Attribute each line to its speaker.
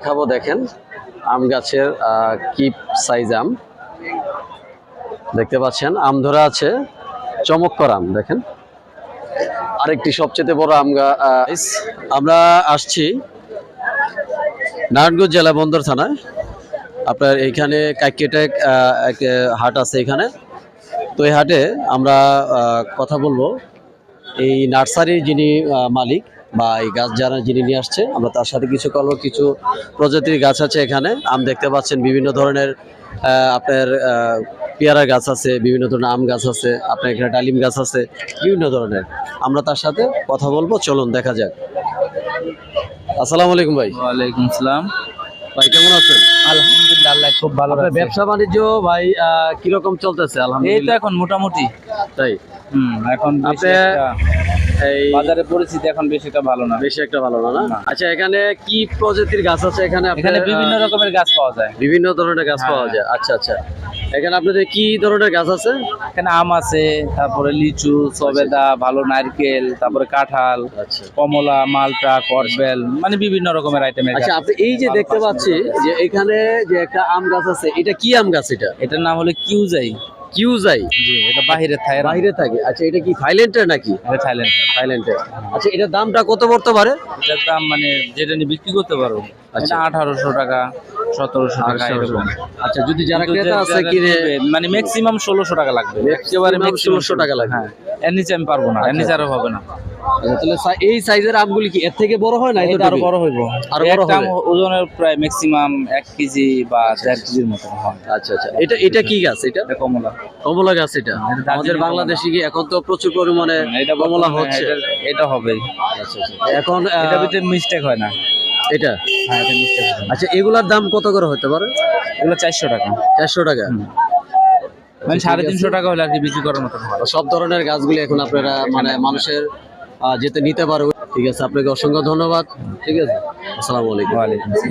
Speaker 1: দেখাবো, দেখেন আম গাছের কি সাইজ আম দেখতে পাচ্ছেন। আম ধরা আছে, চমৎকার আম। দেখেন আরেকটি সবচেয়ে বড় আম গাছ। আমরা আসছি নারায়ণগঞ্জ জেলা বন্দর থানায়। আপনার এইখানে কাইকেটেক এক হাট আছে এখানে। তো এই হাটে আমরা কথা বলবো এই নার্সারির যিনি মালিক বা এই গাছ যারা যিনি নিয়ে আসছে, আমরা তার সাথে কিছু করবো। কিছু প্রজাতির গাছ আছে এখানে। আম দেখতে পাচ্ছেন বিভিন্ন ধরনের, আপনার পেয়ারা গাছ আছে, বিভিন্ন ধরনের আম গাছ আছে, আপনার এখানে ডালিম গাছ আছে, বিভিন্ন ধরনের। আমরা তার সাথে কথা বলবো, চলুন দেখা যাক। আসসালামু আলাইকুম ভাই।
Speaker 2: ওয়ালাইকুম আসসালাম।
Speaker 1: ভাই কেমন আছেন?
Speaker 2: আলহামদুলিল্লাহ, আল্লাহ খুব ভালো রাখছে।
Speaker 1: ব্যবসা বাণিজ্য ভাই কিরকম চলতেছে?
Speaker 2: এই তো
Speaker 1: আলহামদুলিল্লাহ।
Speaker 2: এখন মোটামুটি
Speaker 1: তাই
Speaker 2: এখন বেশি
Speaker 1: আপনি
Speaker 2: একটা
Speaker 1: এই
Speaker 2: বাজারের পরিস্থিতি এখন বেশি একটা ভালো না।
Speaker 1: বেশি একটা ভালো না, না?
Speaker 2: না।
Speaker 1: আচ্ছা, এখানে কি প্রজাতির গাছ আছে? এখানে
Speaker 2: এখানে বিভিন্ন রকমের গাছ পাওয়া যায়।
Speaker 1: বিভিন্ন ধরনের গাছ পাওয়া যায়। আচ্ছা আচ্ছা, এখানে আপনাদের কি ধরনের গাছ আছে?
Speaker 2: এখানে আম আছে, তারপরে লিচু, সবেদা, ভালো নারকেল, তারপরে কাঁঠাল,
Speaker 1: আচ্ছা
Speaker 2: কমলা, মালটা, করবেল, মানে বিভিন্ন রকমের আইটেমের গাছ।
Speaker 1: আচ্ছা, আপনি এই যে দেখতে পাচ্ছি যে এখানে যে একটা আম গাছ আছে, এটা কি আম গাছ? এটা
Speaker 2: এটার নাম হলো কিউজাই।
Speaker 1: কিউজাই।
Speaker 2: জি, এটা বাহিরে থাকে।
Speaker 1: বাইরে থাকে। আচ্ছা, এটা কি থাইল্যান্ডের নাকি?
Speaker 2: এটা থাইল্যান্ড।
Speaker 1: থাইল্যান্ডের। আচ্ছা, এটার দামটা কত পড়তে পারে?
Speaker 2: এটার দাম মানে যেটা নিয়ে বিক্রি করতে পারবো,
Speaker 1: আচ্ছা।
Speaker 2: এটা 1800 টাকা, 1700 টাকা এরকম।
Speaker 1: আচ্ছা, যদি যারা
Speaker 2: কিন্তু
Speaker 1: ক্রেতা আছে
Speaker 2: যারা
Speaker 1: কিনে,
Speaker 2: নেবে, মানে ম্যাক্সিমাম 1600 টাকা লাগবে। একেবারে
Speaker 1: maximum
Speaker 2: ম্যাক্সিমাম
Speaker 1: 1600 টাকা লাগবে।
Speaker 2: হ্যাঁ, এর নিচে আমি পারবো না, এর নিচে আরো হবে না।
Speaker 1: আচ্ছা, তাহলে এই সাইজের আমগুলি কি এর থেকে বড় হয় না?
Speaker 2: এটা আরো বড় হইব,
Speaker 1: আরো বড়
Speaker 2: একটা আম
Speaker 1: হবে।
Speaker 2: ওজনের প্রায় ম্যাক্সিমাম 1 কেজি বা 1.5 কেজির মতো হয়।
Speaker 1: আচ্ছা আচ্ছা, এটা কি গাছ? এটা
Speaker 2: এটা কমলা।
Speaker 1: কমলা গাছ। এটা
Speaker 2: এটা দার্জিলিং
Speaker 1: আমাদের
Speaker 2: কমলা।
Speaker 1: বাংলাদেশে কি এখন তো প্রচুর পরিমাণে
Speaker 2: এটা
Speaker 1: কমলা
Speaker 2: বর্তমানে
Speaker 1: হচ্ছে।
Speaker 2: এটা হবে।
Speaker 1: আচ্ছা আচ্ছা, এখন
Speaker 2: এটা ভিতরে মিস্টেক হয় না।
Speaker 1: এটা
Speaker 2: হ্যাঁ, এটা মিস্টেক হয় না।
Speaker 1: আচ্ছা, এগুলার দাম কত করে হতে পারে?
Speaker 2: এগুলো 400 টাকা,
Speaker 1: 400 টাকা।
Speaker 2: মানে 350 টাকা হলে আর কি বিক্রি করার মতো হয়।
Speaker 1: সব ধরনের গাছগুলি এখন আপনারা মানে মানুষের যেতে নিতে পারবে। ঠিক আছে, আপনাকে অসংখ্য ধন্যবাদ। ঠিক আছে, আসসালামু আলাইকুম।
Speaker 2: ওয়ালাইকুম আসসালাম।